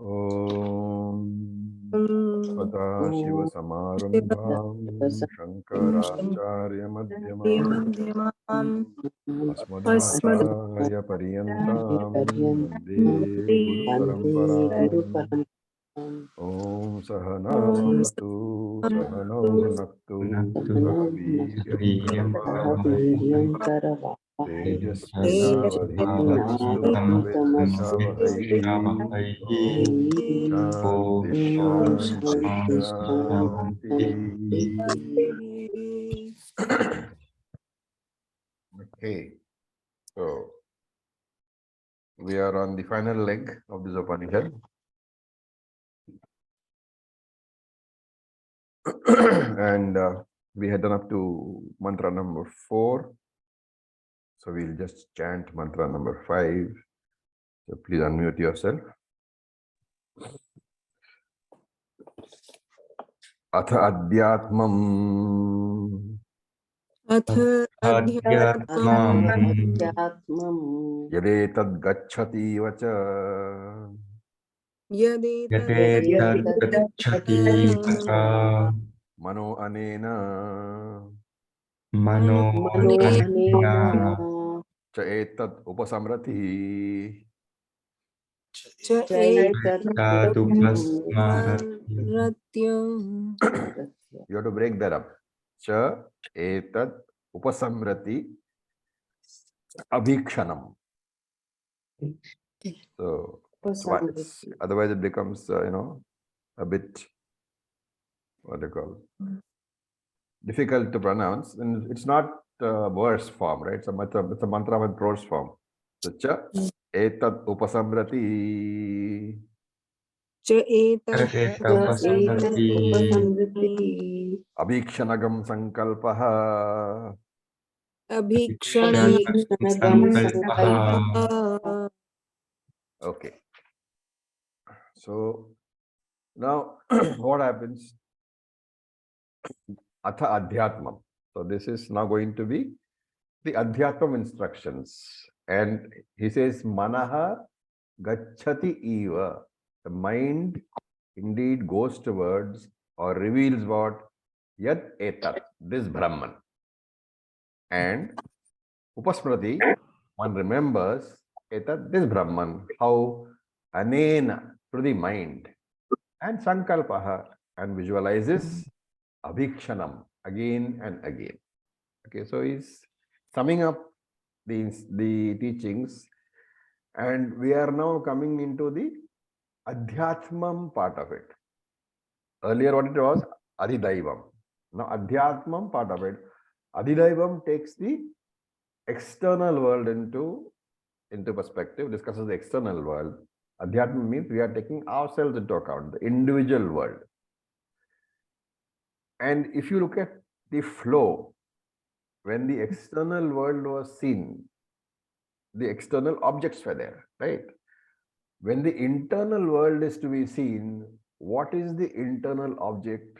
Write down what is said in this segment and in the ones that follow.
Om Shiva Samarambham Shankaracharya Madhyamam Asmadacharya Paryantam Vande Guru Paramparam Om Sahana Bhavatu Sahana Bhunaktu Sah Veeryankara Tejasvinavadhitamatsu Vidvishavahay. Om Shanti Shanti Shanti. Okay, so we are on the final leg of this Upanishad. And we had done up to mantra number 4. So we'll just chant mantra number 5. So please unmute yourself. Atha adhyatmam yadetad gacchati vacha mano anena cha etad upasamrati. You have to break that up. Cha etad upasamrati abhikshanam. So twice. Otherwise it becomes a bit, what do you call, difficult to pronounce, and it's not verse form, right? It's a mantra with verse form. So cha etat upasamrati. Abhikshanagam sankalpaha. Okay. So now what happens? Atha adhyatmam. So this is now going to be the adhyatmam instructions. And he says, manaha gacchati eva. The mind indeed goes towards or reveals what? Yat etat, this Brahman. And upasmrati, one remembers etat, this Brahman. How? Anena, through the mind. And sankalpaha, and visualizes abhikshanam, again and again. Okay, so he's summing up the teachings, and we are now coming into the adhyatmam part of it. Earlier what it was? Adhidaivam. Now adhyatmam part of it. Adhidaivam takes the external world into perspective, discusses the external world. Adhyatmam means we are taking ourselves into account, the individual world. And if you look at the flow, when the external world was seen, the external objects were there, right? When the internal world is to be seen, what is the internal object?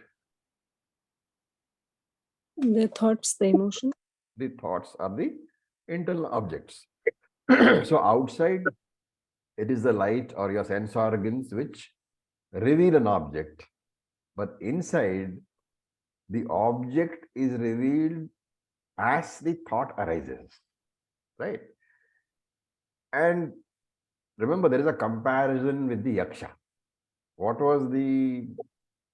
The thoughts, the emotions. The thoughts are the internal objects. So outside, it is the light or your sense organs which reveal an object. But inside, the object is revealed as the thought arises, right? And remember, there is a comparison with the yaksha. What was the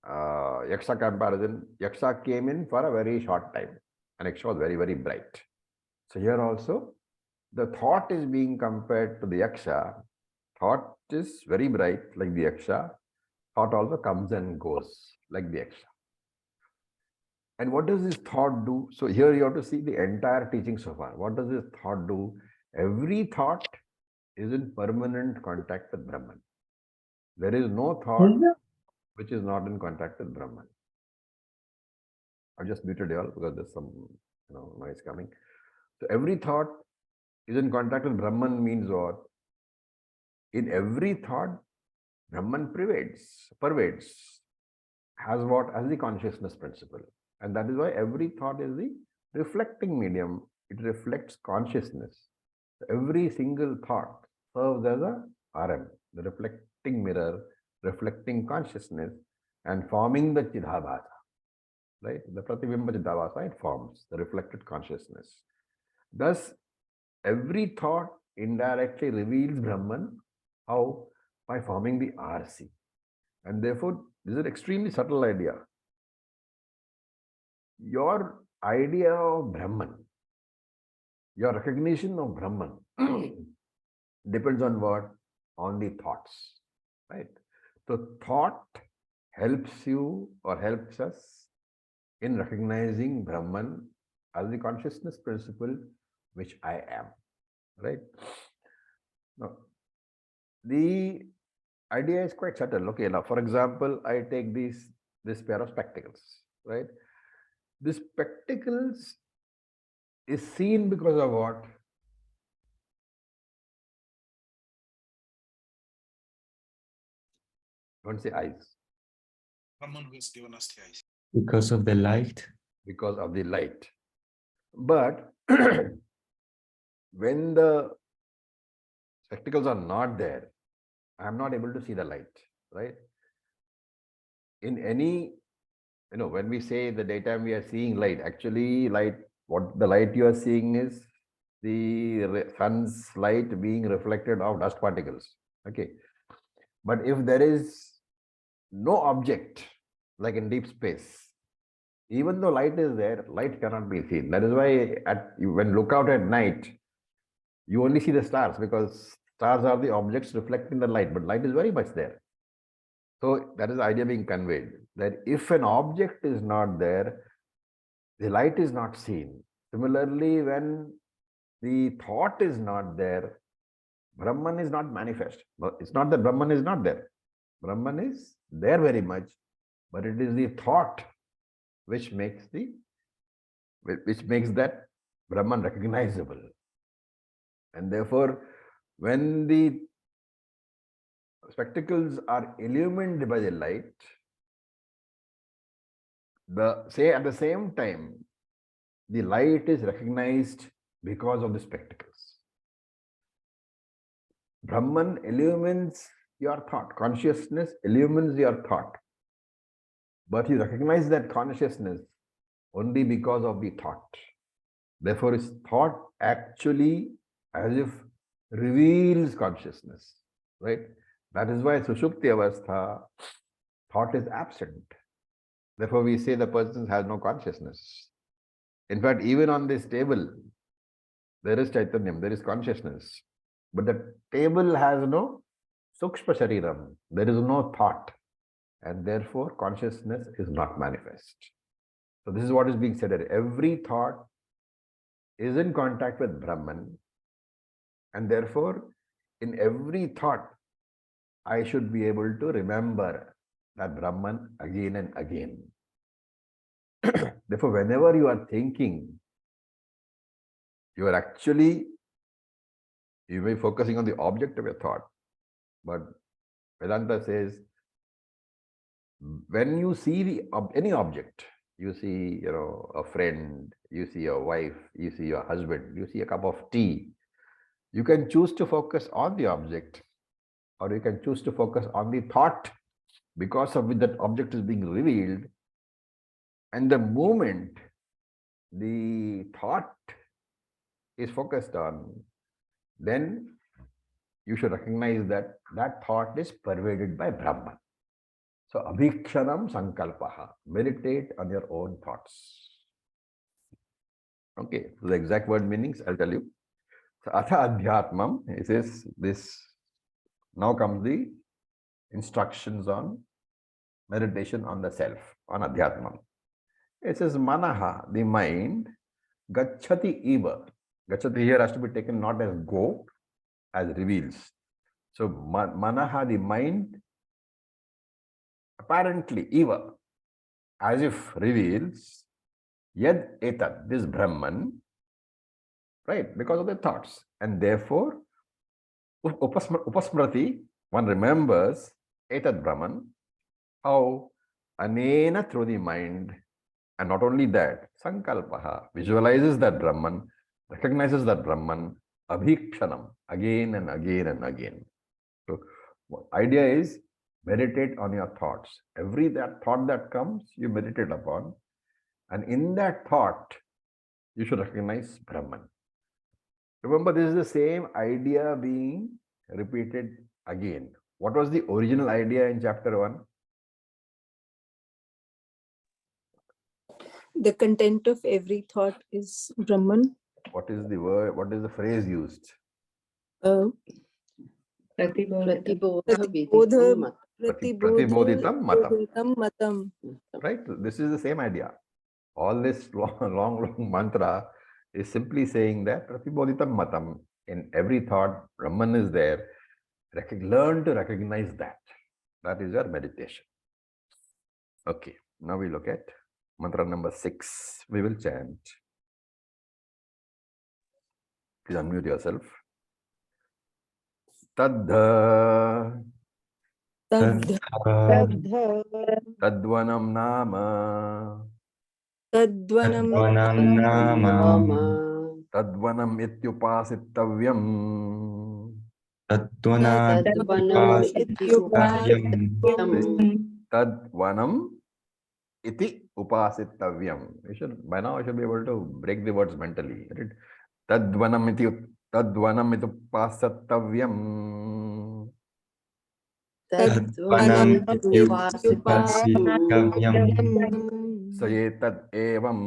yaksha comparison? Yaksha came in for a very short time, and yaksha was very, very bright. So here also, the thought is being compared to the yaksha. Thought is very bright, like the yaksha. Thought also comes and goes, like the yaksha. And what does this thought do? So here you have to see the entire teaching so far. What does this thought do? Every thought is in permanent contact with Brahman. There is no thought which is not in contact with Brahman. I've just muted you all because there's some noise coming. So every thought is in contact with Brahman means what? In every thought, Brahman pervades, has what? As the consciousness principle. And that is why every thought is the reflecting medium. It reflects consciousness. So every single thought serves as a RM, the reflecting mirror, reflecting consciousness and forming the Chidabhasa, right? The Pratibimba Chidabhasa, it forms the reflected consciousness. Thus, every thought indirectly reveals Brahman. How? By forming the RC. And therefore, this is an extremely subtle idea. Your idea of Brahman, your recognition of Brahman depends on what? On the thoughts, right? So thought helps you or helps us in recognizing Brahman as the consciousness principle which I am, right? Now, the idea is quite subtle. Okay, now for example, I take this pair of spectacles, right? This spectacles is seen because of what? Don't say eyes. Someone who has given us the eyes. Because of the light. Because of the light. But when the spectacles are not there, I am not able to see the light, right? In any, when we say the daytime we are seeing light, actually light, what the light you are seeing is the sun's light being reflected off dust particles. Okay. But if there is no object, like in deep space, even though light is there, light cannot be seen. That is why when you look out at night, you only see the stars, because stars are the objects reflecting the light, but light is very much there. So that is the idea being conveyed, that if an object is not there, the light is not seen. Similarly, when the thought is not there, Brahman is not manifest. It's not that Brahman is not there. Brahman is there very much, but it is the thought which makes that Brahman recognizable. And therefore, when the spectacles are illumined by the light, at the same time, the light is recognized because of the spectacles. Brahman illumines your thought. Consciousness illumines your thought. But you recognize that consciousness only because of the thought. Therefore, his thought actually as if reveals consciousness, right? That is why Sushupti Avastha, thought is absent. Therefore, we say the person has no consciousness. In fact, even on this table, there is Chaitanyam, there is consciousness. But the table has no Sukshma Shariram. There is no thought. And therefore, consciousness is not manifest. So this is what is being said here. Every thought is in contact with Brahman. And therefore, in every thought, I should be able to remember that Brahman again and again. Therefore, whenever you are thinking, you may be focusing on the object of your thought. But Vedanta says, when you see any object, you see, a friend, you see your wife, you see your husband, you see a cup of tea, you can choose to focus on the object, or you can choose to focus on the thought because of which that object is being revealed. And the moment the thought is focused on, then you should recognize that that thought is pervaded by Brahman. So, abhikshanam sankalpaha. Meditate on your own thoughts. Okay, so the exact word meanings I'll tell you. So, atha adhyatmam, it says this. Now comes the instructions on meditation on the self, on adhyatmam. It says manaha, the mind, gacchati iva. Gacchati here has to be taken not as go, as reveals. So manaha, the mind, apparently eva, as if reveals, yad etat, this Brahman, right, because of the thoughts. And therefore, upasmrati, one remembers etat Brahman, how anena, through the mind. And not only that, sankalpaha, visualizes that Brahman, recognizes that Brahman, abhikshanam, again and again and again. So, idea is, meditate on your thoughts. Every that thought that comes, you meditate upon. And in that thought, you should recognize Brahman. Remember, this is the same idea being repeated again. What was the original idea in chapter 1? The content of every thought is Brahman. What is the word? What is the phrase used? Pratibodha Pratibodhitam matam. Pratibodhitam matam. Right? This is the same idea. All this long mantra is simply saying that Pratibodhitam matam. In every thought, Brahman is there. Learn to recognize that. That is your meditation. Okay. Now we look at mantra number 6. We will chant. Please unmute yourself. Tadha Tadvanam Nama Tadvanam Nama Tadvanam Ityupasitavyam Tadvanam Iti Upasitavyam. By now I should be able to break the words mentally. Right? Tadvanam Itupasitavyam. Sayetad evam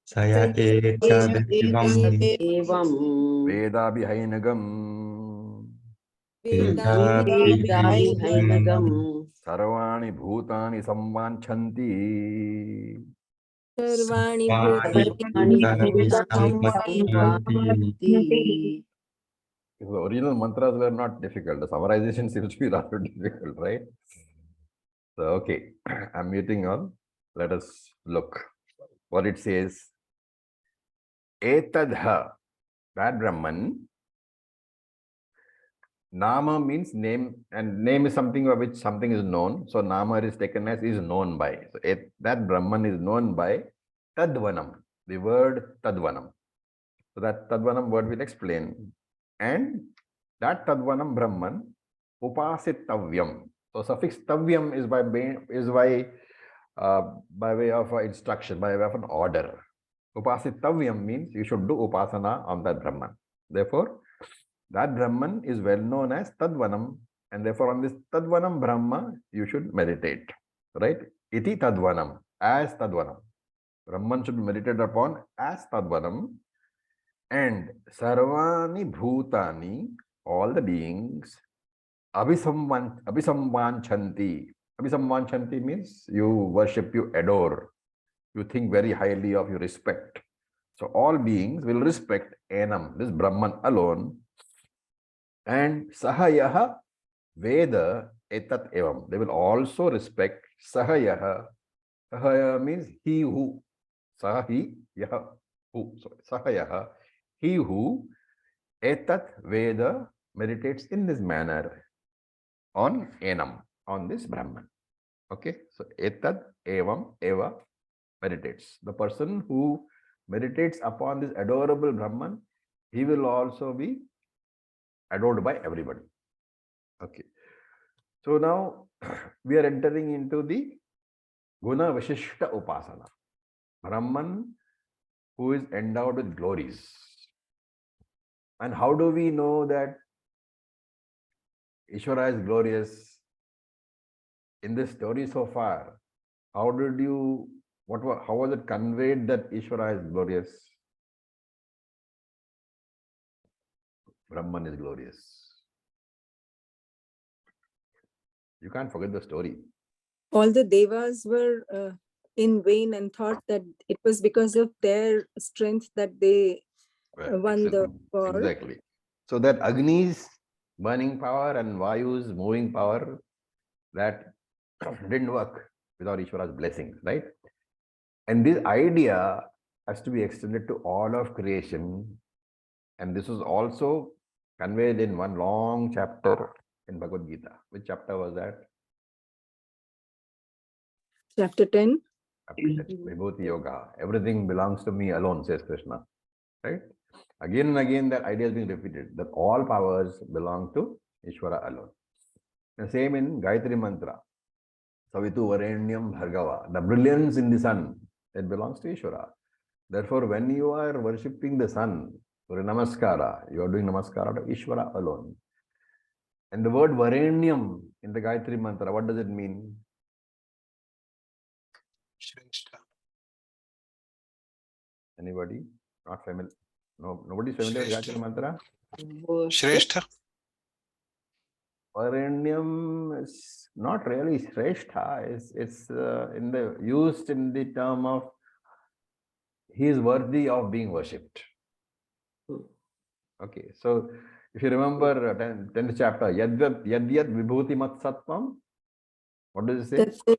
Saya evam Veda Bihainagam Sarvani Bhutani Samvanchanti. Sarvani The original mantras were not difficult. The summarization seems to be rather difficult, right? So, okay, I'm muting on. Let us look what it says. Etadha, that Brahman. Nama means name, and name is something by which something is known. So, Nama is taken as is known by. So, that Brahman is known by Tadvanam, the word Tadvanam. So, that Tadvanam word will explain. And that Tadvanam Brahman, Upasitavyam. So, suffix Tavyam is by way of instruction, by way of an order. Upasitavyam means you should do upasana on that Brahman. Therefore, that Brahman is well known as Tadvanam, and therefore on this Tadvanam Brahma, you should meditate. Right? Iti Tadvanam, as Tadvanam. Brahman should be meditated upon as Tadvanam. And Sarvani Bhutani, all the beings, Abhisamvanchanti. Abhisamvanchanti means you worship, you adore, you think very highly of, you respect. So all beings will respect Enam, this Brahman alone. And Sahayaha Veda Etat Evam. They will also respect Sahayaha. Sahaya means he who. Sahi Yaha who. So Sahayaha, he who Etat Veda meditates in this manner on Enam, on this Brahman. Okay, so Etat Evam Eva meditates. The person who meditates upon this adorable Brahman, he will also be adored by everybody. Okay, so now we are entering into the Guna Vishishta Upasana. Brahman who is endowed with glories. And how do we know that Ishvara is glorious? In this story so far, how was it conveyed that Ishvara is glorious? Brahman is glorious. You can't forget the story. all the devas were in vain and thought that it was because of their strength that they won the war. Exactly. So that Agni's burning power and Vayu's moving power, that didn't work without Ishvara's blessings, right? And this idea has to be extended to all of creation. And this was also conveyed in one long chapter in Bhagavad Gita. Which chapter was that? Chapter 10. Vibhuti Yoga. Everything belongs to me alone, says Krishna. Right? Again and again, that idea is being repeated, that all powers belong to Ishvara alone. The same in Gayatri Mantra. Savitu Varenyam Bhargava. The brilliance in the sun, it belongs to Ishvara. Therefore, when you are worshipping the sun, for a namaskara, you are doing namaskara to Ishvara alone. And the word Varenyam in the Gayatri Mantra, what does it mean? Shrestha. Anybody? Not familiar? No, nobody's familiar with Shrestha. Gayatri Mantra? Shrestha. Varenyam is not really Shrestha. It's used in the term of he is worthy of being worshipped. Okay, so if you remember 10th chapter, Yadyat Vibhuti Mat Sattvam, what does it say?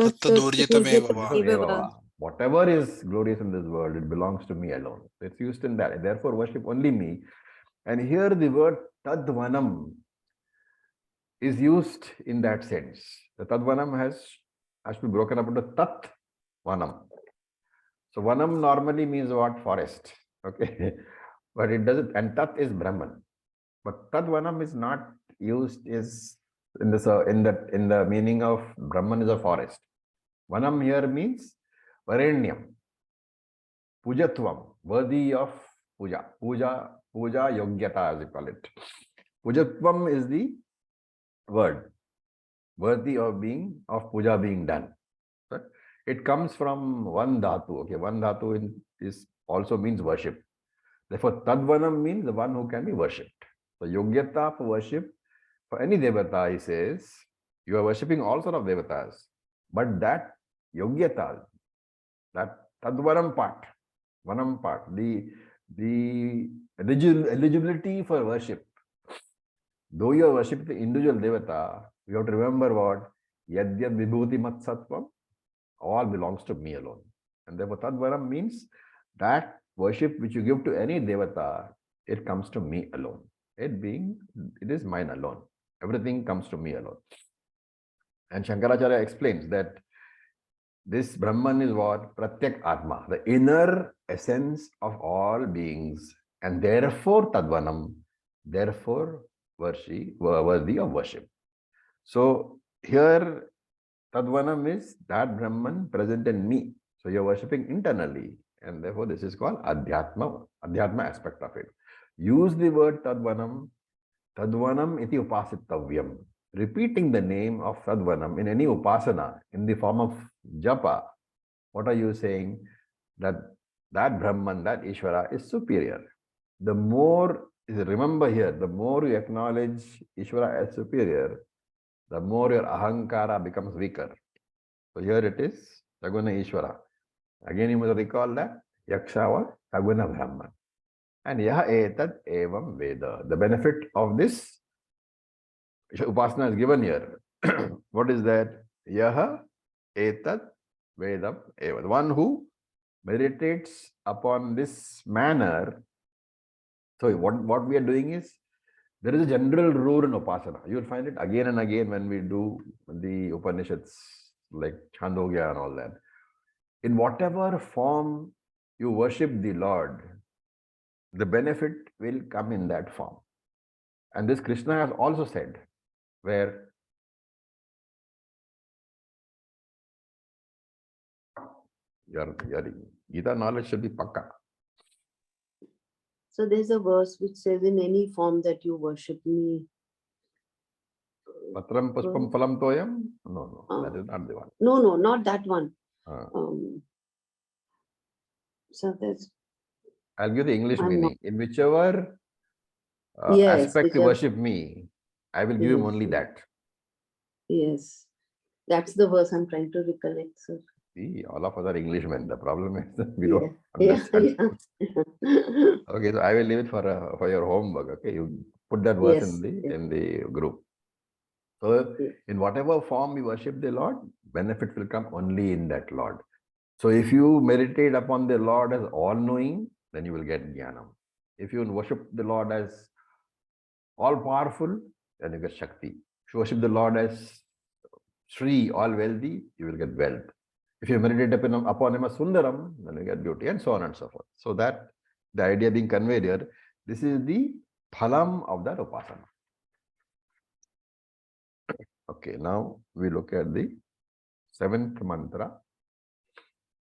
Tattadurjitameva. Whatever is glorious in this world, it belongs to me alone. It's used in that. Therefore, worship only me. And here the word Tadvanam is used in that sense. The Tadvanam has to be broken up into Tat Vanam. So Vanam normally means what? Forest. Okay. But it doesn't, and Tat is Brahman. But Tadvanam is not used is in the meaning of Brahman is a forest. Vanam here means Varenyam, Pujatvam, worthy of puja. Puja yogyata as we call it. Pujatvam is the word, worthy of puja being done. Right? It comes from one dhatu. Okay, one dhatu is also means worship. Therefore, Tadvanam means the one who can be worshipped. So, yogyata for worship, for any devata, he says, you are worshipping all sort of devatas. But that yogyata, that Tadvanam part, Vanam part, the eligibility for worship, though you are worshipping the individual devata, you have to remember what? Yadyad vibhuti mat sattvam, all belongs to me alone. And therefore, Tadvanam means that worship which you give to any devata, it comes to me alone. It is mine alone. Everything comes to me alone. And Shankaracharya explains that this Brahman is what? Pratyak Atma, the inner essence of all beings. And therefore, Tadvanam, therefore, worthy of worship. So, here, Tadvanam is that Brahman present in me. So, you are worshipping internally. And therefore, this is called Adhyatma aspect of it. Use the word Tadvanam iti upasitavyam. Repeating the name of Tadvanam in any upasana, in the form of japa, what are you saying? That Brahman, that Ishvara is superior. The more, remember here, the more you acknowledge Ishvara as superior, the more your ahankara becomes weaker. So here it is, Saguna Ishvara. Again, you must recall that Yakshava Saguna Brahman. And Yaha Etat Evam Veda. The benefit of this Upasana is given here. What is that? Yaha Etat Vedam Eva. The one who meditates upon this manner. So what we are doing is, there is a general rule in Upasana. You will find it again and again when we do the Upanishads like Chandogya and all that. In whatever form you worship the Lord, the benefit will come in that form. And this Krishna has also said, where your Gita knowledge should be pakka. So there's a verse which says, in any form that you worship me. Patram puspam phalam toyam? No, that is not the one. No, not that one. So there's. I'll give the English meaning. In whichever aspect you worship me, I will give him only that. Yes, that's the verse I'm trying to recollect, sir. See, all of us are Englishmen. The problem is that we don't understand. Okay, so I will leave it for your homework. Okay, you put that verse in the group. So, in whatever form you worship the Lord, benefit will come only in that Lord. So, if you meditate upon the Lord as all-knowing, then you will get jnanam. If you worship the Lord as all-powerful, then you get shakti. If you worship the Lord as Sri, all-wealthy, you will get wealth. If you meditate upon him as Sundaram, then you get beauty, and so on and so forth. So that the idea being conveyed here, this is the phalam of that upasana. Okay, now we look at the seventh mantra.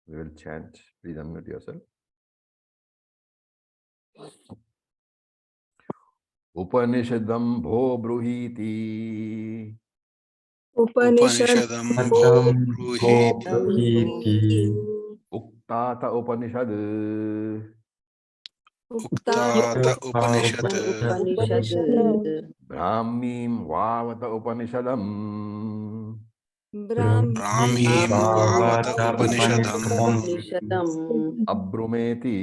We will chant. Please unmute yourself. Upanishadam bho bruhiti. Upanishad Upanishadam Adam Bruhiti Bhopiti Uktata Upanishad. Uktata Upanishad Upanishad Brahmim Vavata Upanishadam. Brahmim Vavata Bhavata Upanishadam Upanishadam Abrumeti.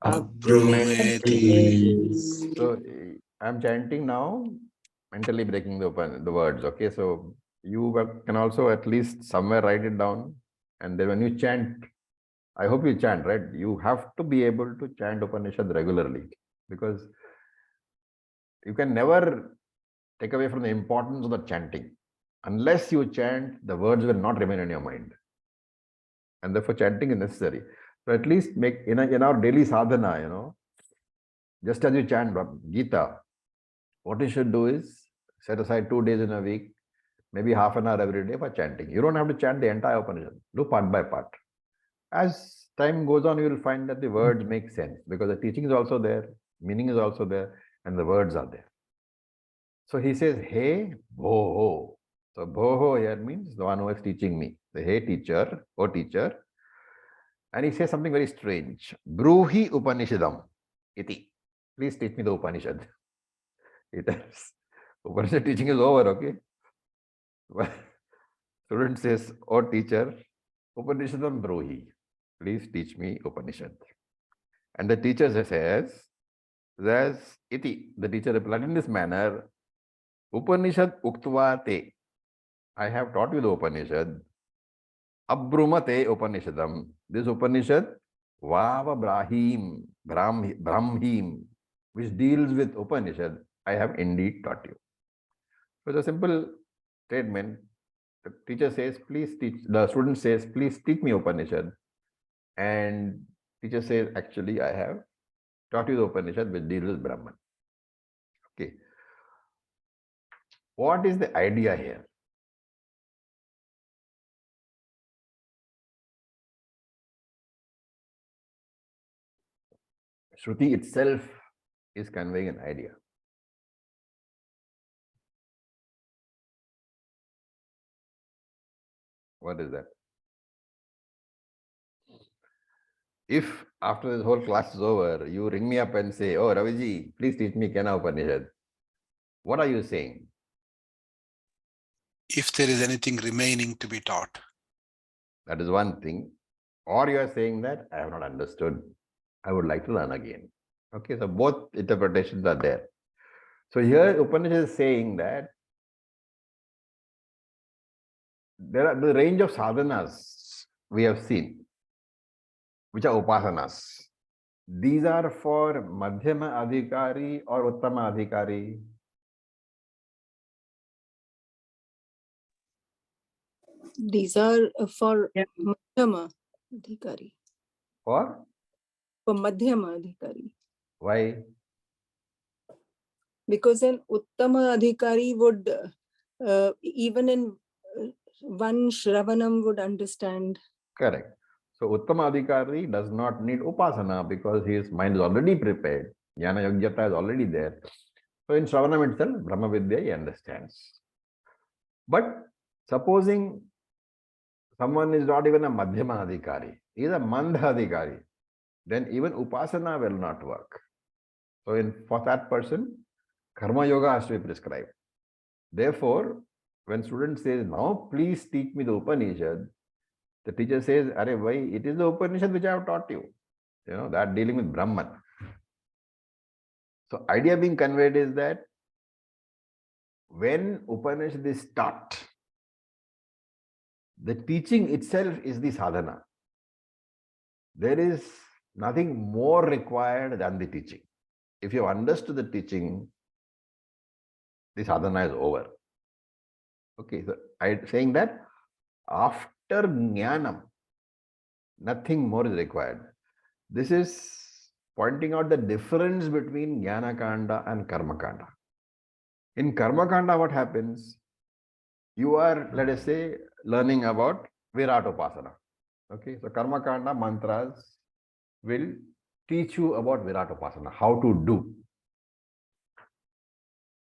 Brumeti. So I'm chanting now, mentally breaking the words. Okay, so can also at least somewhere write it down, and then when you chant, I hope you chant, right? You have to be able to chant Upanishad regularly, because you can never take away from the importance of the chanting. Unless you chant, the words will not remain in your mind, and therefore chanting is necessary. So at least make in our daily sadhana, just as you chant Gita, what you should do is set aside 2 days in a week, maybe half an hour every day for chanting. You don't have to chant the entire Upanishad. Do part by part. As time goes on, you will find that the words make sense, because the teaching is also there, meaning is also there, and the words are there. So he says, Hey, Bhoho. So Bhoho here means the one who is teaching me. The Hey teacher, O teacher. And he says something very strange. Bruhi Upanishadam iti. Please teach me the Upanishad. It is. Upanishad teaching is over, okay? Student says, "Oh teacher, Upanishadam Bruhi. Please teach me Upanishad." And the teacher says, iti. The teacher replied in this manner, Upanishad Uktva te. I have taught you the Upanishad. Abrumate Upanishadam. This Upanishad, Vava Brahmhim, which deals with Upanishad, I have indeed taught you. So it's a simple statement. The teacher says, please teach, the student says, please teach me Upanishad. And teacher says, actually, I have taught you the Upanishad which deals with Brahman. Okay. What is the idea here? Shruti itself is conveying an idea. What is that? If after this whole class is over, you ring me up and say, oh, Raviji, please teach me Kena Upanishad. What are you saying? If there is anything remaining to be taught. That is one thing. Or you are saying that I have not understood. I would like to learn again. Okay, so both interpretations are there. So here Upanishad is saying that there are the range of sadhanas we have seen, which are upasanas. These are for Madhyama Adhikari or Uttama Adhikari. These are for Madhyama Adhikari. For? For Madhyama Adhikari. Why? Because an Uttama Adhikari would, even in one Shravanam, would understand. Correct. So Uttama Adhikari does not need Upasana because his mind is already prepared. Jnana Yogyata is already there. So in Shravanam itself, Brahma Vidya he understands. But supposing someone is not even a Madhyama Adhikari, he is a Mandha Adhikari, then even Upasana will not work. So for that person, Karma Yoga has to be prescribed. Therefore, when student says, now please teach me the Upanishad, the teacher says, Arey why, it is the Upanishad which I have taught you. You know, that dealing with Brahman. So idea being conveyed is that when Upanishad is taught, the teaching itself is the sadhana. There is nothing more required than the teaching. If you have understood the teaching, the sadhana is over. Okay, so I'm saying that after jnanam, nothing more is required. This is pointing out the difference between jnana kanda and karma kanda. In Karma Kanda, what happens? You are, let us say, learning about Virat Upasana. Okay, so Karma Kanda mantras will teach you about Virat Upasana, how to do.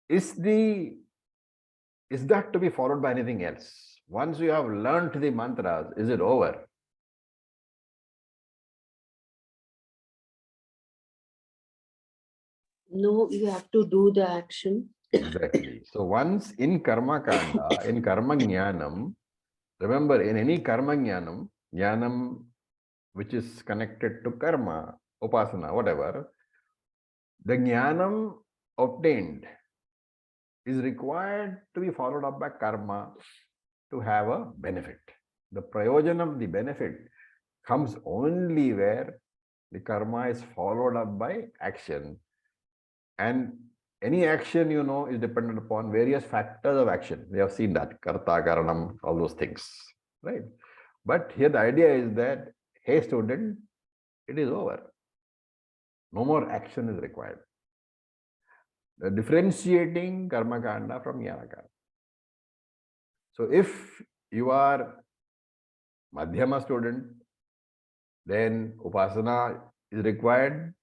Is that to be followed by anything else? Once you have learnt the mantras, is it over? No, you have to do the action. Exactly. So once in Karma Kanda, in Karma Jnanam, remember in any Karma Jnanam which is connected to Karma, Upasana, whatever, the Jnanam obtained is required to be followed up by Karma to have a benefit. The prayojan of the benefit comes only where the Karma is followed up by action. And any action, is dependent upon various factors of action. We have seen that, karta, karanam, all those things, right? But here the idea is that, hey student, it is over. No more action is required. Differentiating karma kanda from jnana kanda. So if you are madhyama student, then upasana is required,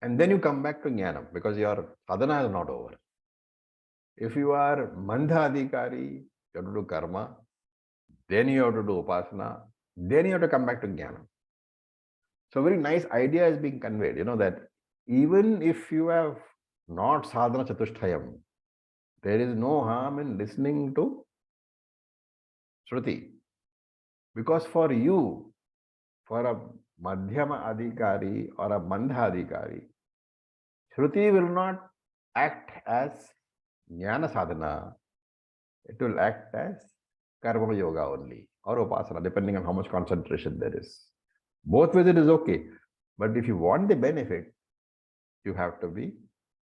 and then you come back to jnanam because your sadhana is not over. If you are mandha adhikari, you have to do karma, then you have to do upasana, then you have to come back to jnana. So very nice idea is being conveyed, that even if you have not sadhana chatusthayam, there is no harm in listening to Shruti. Because for you, for a madhyama adhikari or a mandha adhikari, Shruti will not act as jnana sadhana, it will act as karma yoga only or upasana, depending on how much concentration there is. Both ways it is okay. But if you want the benefit, you have to be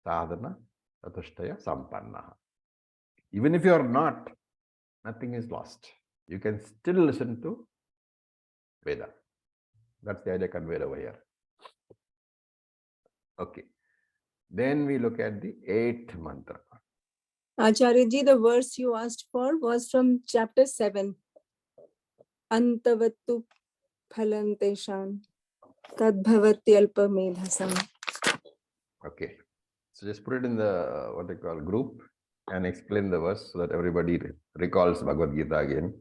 sadhana chatushtaya sampanna. Even if you are not, nothing is lost. You can still listen to Veda. That's the idea conveyed over here. Okay. Then we look at the 8th mantra. Acharya ji, the verse you asked for was from chapter 7. Antavattu phalanteshan tadbhavatyalpa medhasam. Okay. So just put it in the, what they call, group and explain the verse so that everybody recalls Bhagavad Gita again.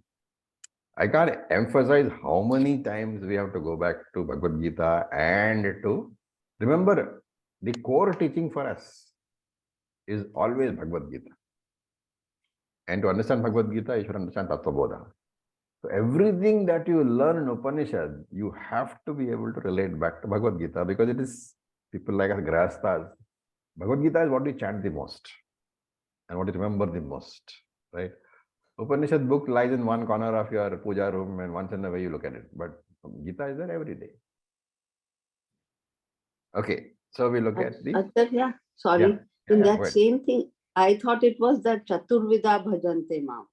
I can't emphasize how many times we have to go back to Bhagavad Gita and to remember the core teaching for us is always Bhagavad Gita. And to understand Bhagavad Gita, you should understand Tattva Bodha. So everything that you learn in Upanishad, you have to be able to relate back to Bhagavad Gita because it is people like us, Grahasthas. Bhagavad Gita is what we chant the most and what you remember the most, right? Upanishad book lies in one corner of your puja room and once in a way you look at it. But Gita is there every day. Okay, so we look at the... Acharya, sorry. In that same thing, I thought it was that Chaturvida Bhajante Mam.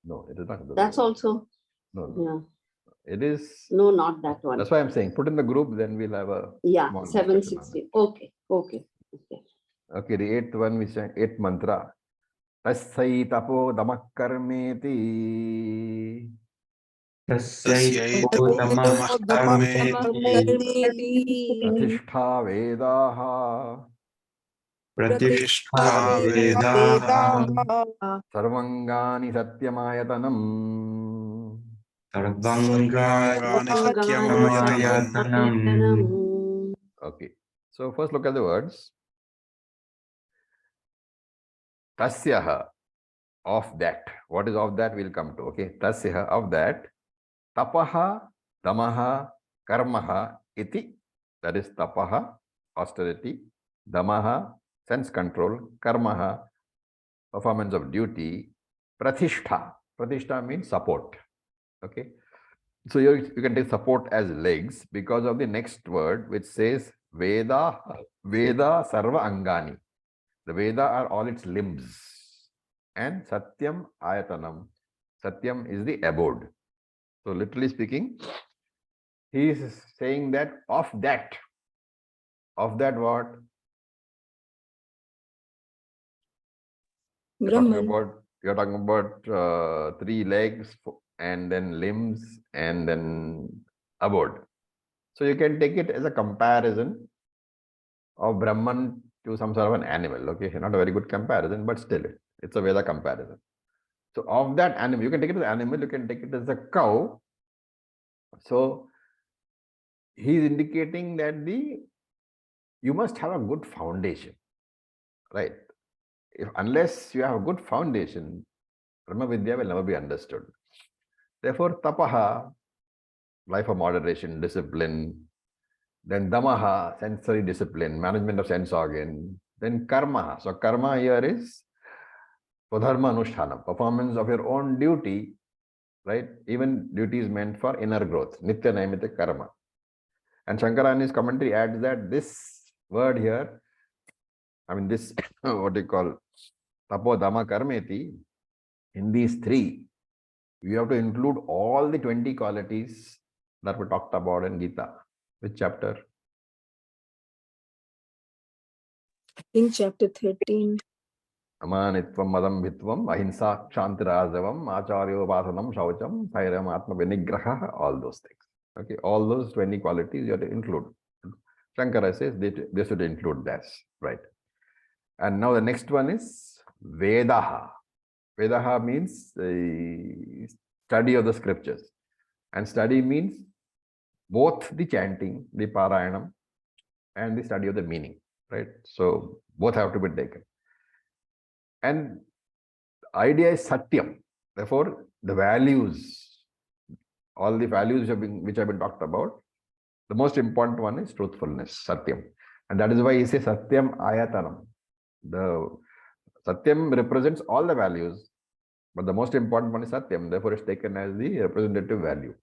No, it is not. That's also... No. Yeah. It is... No, not that one. That's why I'm saying, put in the group, then we'll have a... Yeah, 760. Okay. Okay, the 8th one, we say 8th mantra. Tassai tapo damakkarmeti. Tasyai tapo Pratishtha vedaha. Pratishtha vedaha. Sarvangani satyamayatanam. Sarvangani satyamayatanam. Okay. So first look at the words. Tasyaha, of that. What is of that? We'll come to. Okay. Tasyaha, of that. Tapaha, damaha, karmaha, iti. That is tapaha, austerity. Damaha, sense control. Karmaha, performance of duty. Pratishtha. Pratishtha means support. Okay. So you can take support as legs because of the next word which says Veda Sarva Angani. The Veda are all its limbs. And Satyam Ayatanam. Satyam is the abode. So literally speaking, he is saying that of that what? Brahman. You're talking about 3 legs and then limbs and then abode. So you can take it as a comparison of Brahman to some sort of an animal. Okay, not a very good comparison, but still it's a Veda comparison. So of that animal, you can take it as an animal, you can take it as a cow. So he's indicating that you must have a good foundation, right? Unless you have a good foundation, Brahma Vidya will never be understood. Therefore, tapaha, life of moderation, discipline, then damaha, sensory discipline, management of sense organ, then karma. So karma here is swadharma anushthana, performance of your own duty, right? Even duty is meant for inner growth, nitya naimita karma. And Shankara in his commentary adds that this word here, I mean this, what do you call, tapo dhamma karmeti, in these 3, you have to include all the 20 qualities that were talked about in Gita. Which chapter? In chapter 13. Amanitvam madam vitvam ahimsa kshantirajyavam acharyo vasanam shaucham thairam atma vinigraha, all those things. Okay, all those 20 qualities you have to include. Shankara says they should include that, right? And now the next one is Vedaha. Vedaha means study of the scriptures. And study means both the chanting, the Parayanam, and the study of the meaning, right? So both have to be taken. And the idea is Satyam. Therefore, the values, all the values which have been talked about, the most important one is truthfulness, Satyam. And that is why he says Satyam Ayatanam. The Satyam represents all the values, but the most important one is Satyam. Therefore, it's taken as the representative value.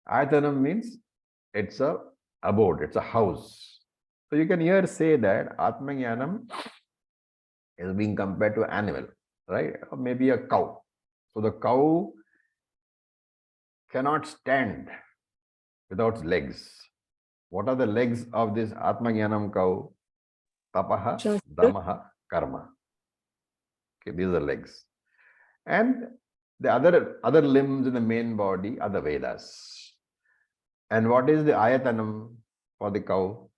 Ayatanam means it's a abode, it's a house. So you can here say that Atmajnanam is being compared to an animal, right? Or maybe a cow. So the cow cannot stand without legs. What are the legs of this Atmajnanam cow? Tapaha, Shastra. Damaha, Karma. Okay, these are legs. And the other limbs in the main body are the Vedas. And what is the Ayatanam for the cow?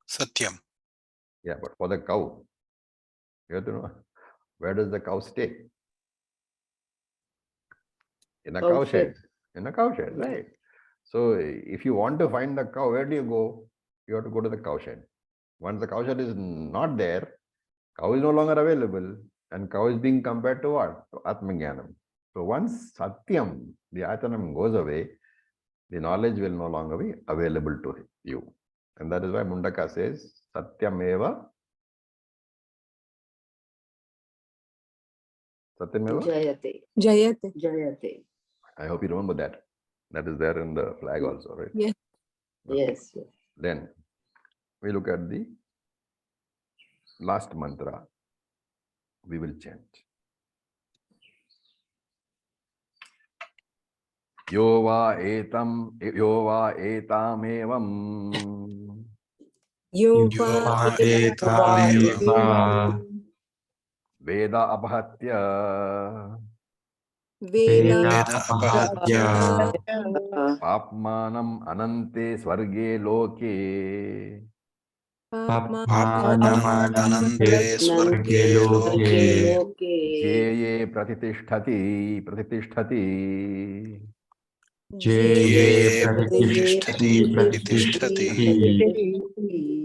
Satyam. Yeah, but for the cow, you have to know, where does the cow stay? In a cow shed. In a cow shed, right? So if you want to find the cow, where do you go? You have to go to the cow shed. Once the cow shed is not there, cow is no longer available, and cow is being compared to what? To Atmajnanam. So once Satyam, the Ayatanam goes away, the knowledge will no longer be available to you. And that is why Mundaka says, Satyameva. Satyameva? Jayate. Jayate. Jayate. I hope you remember that. That is there in the flag also, right? Yes. Okay. Yes. Yes. Then we look at the last mantra. We will chant. Yo va etam evam Yuva Yuva Veda apahatya Veda Veda Apahatya Papmanam anante swarge loke Papmanam Papmanamante Swarge Loke Jeye pratitishthati Jeye Pratishtati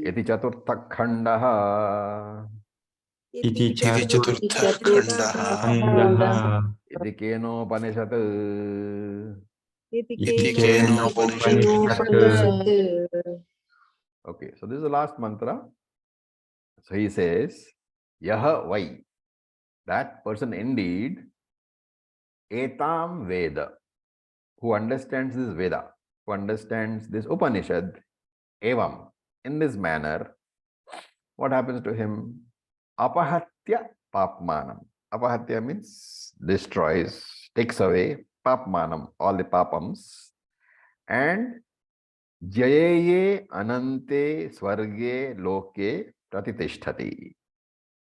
Iti chaturtha khandaha Iti Iti Chaturtha Khandaha Iti Kenopanishad. Iti Kenopanishad. Okay, so this is the last mantra. So he says, Yaha Vai, that person indeed, Etam Veda, who understands this Veda, who understands this Upanishad, Evam, in this manner, what happens to him? Apahatya Papmanam. Apahatya means destroys, takes away, Papmanam, all the papams, and Jayeye anante swarge loke pratitishthati.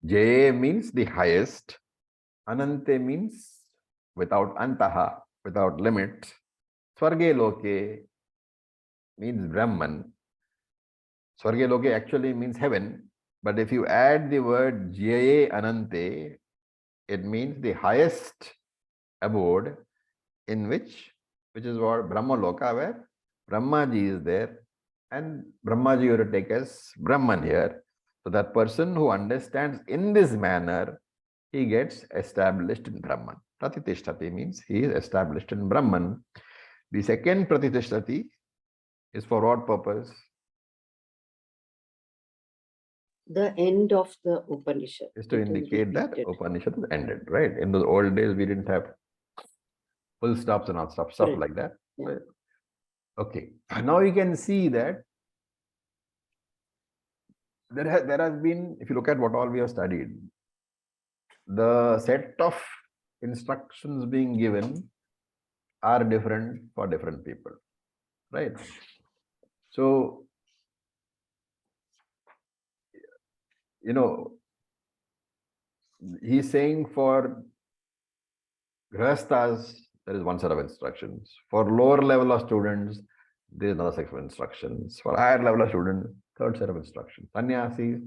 Jaye means the highest. Anante means without antaha, without limit. Swarge loke means Brahman. Swarge loke actually means heaven. But if you add the word Jaye anante, it means the highest abode in which is what Brahma Loka, where Brahmaji is there, and Brahmaji you have to take as Brahman here. So that person who understands in this manner, he gets established in Brahman. Pratitishthati means he is established in Brahman. The second Pratitishthati is for what purpose? The end of the Upanishad. Is to It is indicate that repeated. Upanishad is ended, right? In those old days, we didn't have full stops and not stuff Correct. like that. Yeah. Right? Okay. Now you can see that there has been, if you look at what all we have studied, the set of instructions being given are different for different people, right? So, you know, he's saying for Grihasthas, there is one set of instructions. For lower level of students, there is another set of instructions. For higher level of students, third set of instructions. Sannyasis,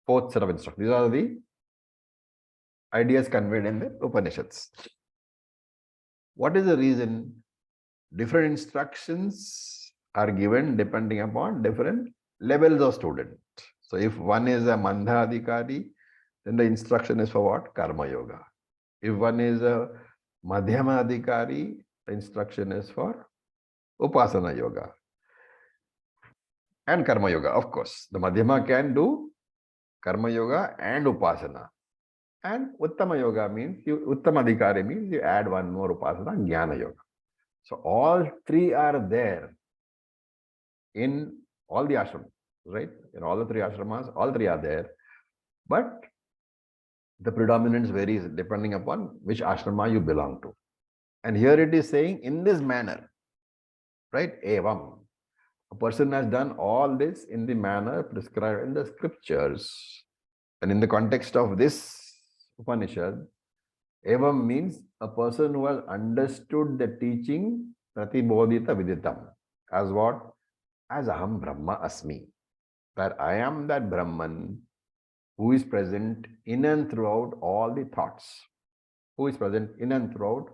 fourth set of instructions. These are the ideas conveyed in the Upanishads. What is the reason? Different instructions are given depending upon different levels of student. So if one is a Mandhadikari, then the instruction is for what? Karma Yoga. If one is a Madhyamadikari, the instruction is for Upasana Yoga. And Karma Yoga, of course. The Madhyama can do Karma Yoga and Upasana. And Uttama Yoga means, Uttamadikari means you add one more Upasana, Jnana Yoga. So all three are there in all the ashrams, right? In all the three ashramas, all three are there. But the predominance varies depending upon which ashrama you belong to. And here it is saying in this manner, right? Evam. A person has done all this in the manner prescribed in the scriptures. And in the context of this Upanishad, Evam means a person who has understood the teaching Pratibodhita Viditam. As what? As Aham Brahma Asmi. That I am that Brahman who is present in and throughout all the thoughts, who is present in and throughout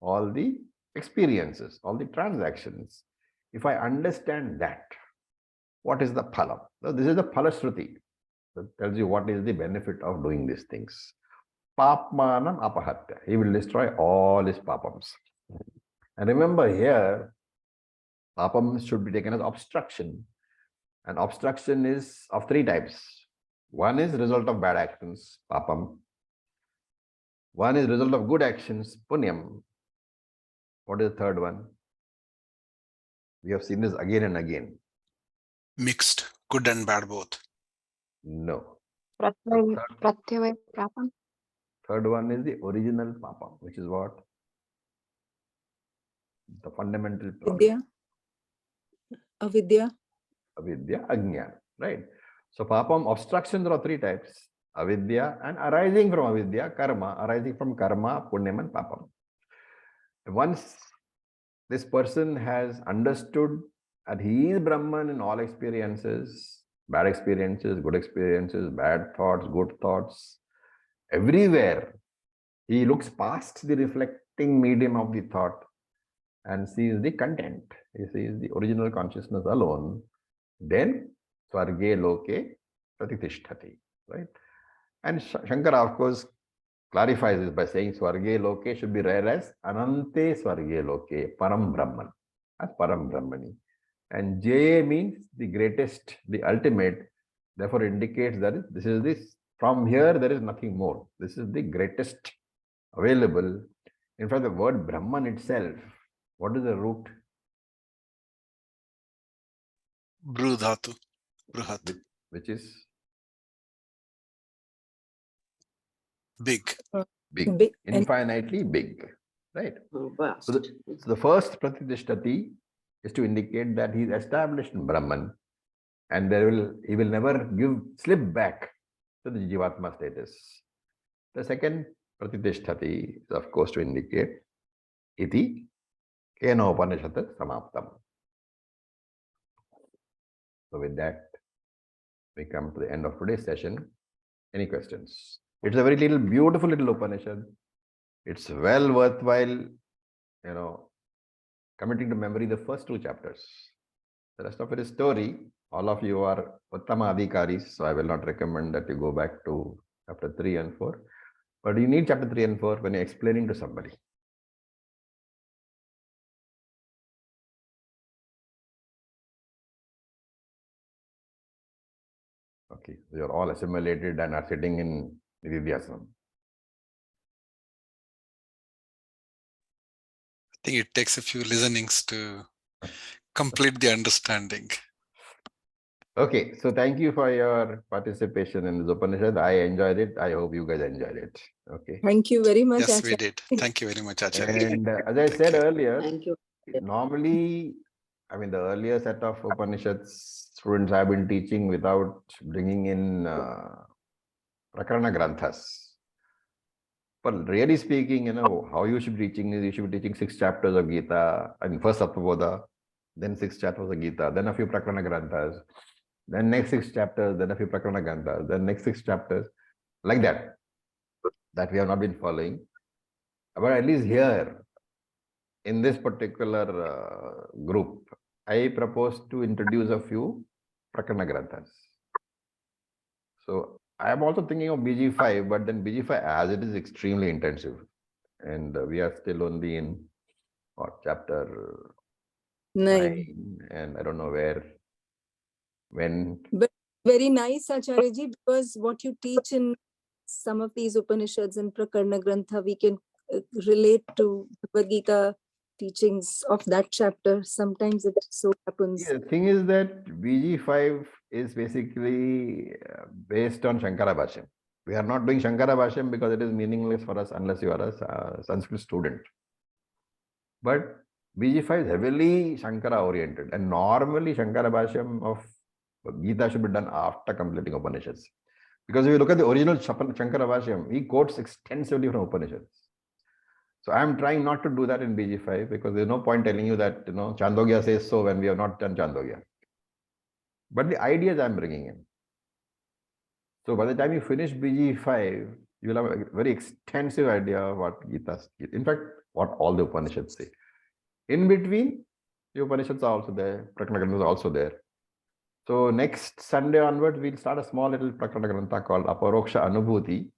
all the experiences, all the transactions. If I understand that, what is the phala? So this is the phala shruti that tells you what is the benefit of doing these things. Papmanam apahatya. He will destroy all his papams. And remember here, papams should be taken as obstruction. And obstruction is of three types. One is result of bad actions, papam. One is result of good actions, punyam. What is the third one? We have seen this again and again. Mixed, good and bad both. No. Pratyavaya papam. Third one is the original papam, which is what? The fundamental problem. Vidya, avidya, Avidya, ajnana, right? So papam, obstructions are of three types. Avidya and arising from avidya, karma, arising from karma, punyam and papam. Once this person has understood that he is Brahman in all experiences, bad experiences, good experiences, bad thoughts, good thoughts, everywhere, he looks past the reflecting medium of the thought and sees the content. He sees the original consciousness alone. Then, Swarge Loke Pratitishthati, right? And Shankara, of course, clarifies this by saying Swarge Loke should be read as Anante Swarge Loke, Param Brahman, as Param Brahmani. And Jaya means the greatest, the ultimate. Therefore, indicates that this is this. From here, there is nothing more. This is the greatest available. In fact, the word Brahman itself, what is the root? Brudhatu, Bruhat, Which is big. big, big, and infinitely big, right? Oh, vast. So the first Pratitishthati is to indicate that he is established in Brahman, and he will never slip back to the Jivatma status. The second Pratitishthati is of course to indicate iti Kenopanishad samaptam. So with that, we come to the end of today's session. Any questions? It's a very beautiful little Upanishad. It's well worthwhile, committing to memory the first 2 chapters. The rest of it is story. All of you are Uttama Adhikaris, so I will not recommend that you go back to chapter 3 and 4. But you need chapter 3 and 4 when you're explaining to somebody. Okay, you're all assimilated and are sitting in Nididhyasana. I think it takes a few listenings to complete the understanding. Okay, so thank you for your participation in this Upanishad. I enjoyed it. I hope you guys enjoyed it. Okay. Thank you very much. Yes, we Acharya. did. Thank you very much, Acharya. And as I Thank said you. earlier, Thank you. normally, the earlier set of Upanishads students have been teaching without bringing in Prakarana Granthas. But really speaking, how you should be teaching is you should be teaching 6 chapters of Gita, first Sattva-bodha, then 6 chapters of Gita, then a few Prakarana Granthas, then next 6 chapters, then a few Prakarana Granthas, then next 6 chapters, like that. That we have not been following. But at least here, in this particular group, I propose to introduce a few Prakarana Granthas. So I am also thinking of BG5, but then BG5 as it is extremely intensive. And we are still only in chapter 9, and I don't know when. But very nice, Acharyaji, because what you teach in some of these Upanishads and Prakarana Grantha, we can relate to Bhagavad Gita teachings of that chapter. Sometimes it so happens. Yeah, the thing is that BG5 is basically based on Shankara Bhashyam. We are not doing Shankara Bhashyam because it is meaningless for us unless you are a Sanskrit student. But BG5 is heavily Shankara oriented, and normally Shankara Bhashyam of Gita should be done after completing Upanishads. Because if you look at the original Shankara Bhashyam, he quotes extensively from Upanishads. So I am trying not to do that in BG5 because there's no point telling you that Chandogya says so when we have not done Chandogya. But the ideas I am bringing in. So by the time you finish BG5, you will have a very extensive idea of what Gita, in fact, what all the Upanishads say. In between, the Upanishads are also there, Prakarana Grantha is also there. So next Sunday onwards, we'll start a small little Prakarana Grantha called Aparoksha Anubhuti.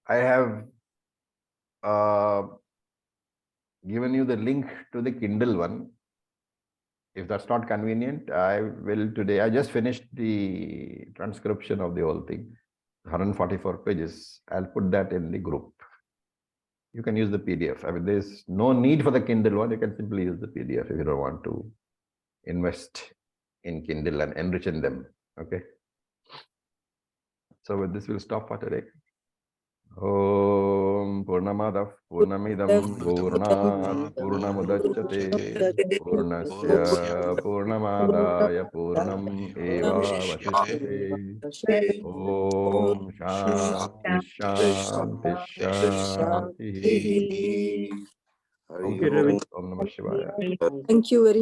I have given you the link to the Kindle one. If that's not convenient, I will today. I just finished the transcription of the whole thing, 144 pages. I'll put that in the group. You can use the PDF. There's no need for the Kindle one. You can simply use the PDF if you don't want to invest in Kindle and enrich in them. Okay. So with this, we'll stop for today. Om Purnamadav Purnamidam Purnat Purnamudachyate Purnasya Purnamadaya Purnam Eva Vasishyate Om Shanti Shanti Shanti. Okay, Ravi. Om Namah Shivaya. Thank you very much.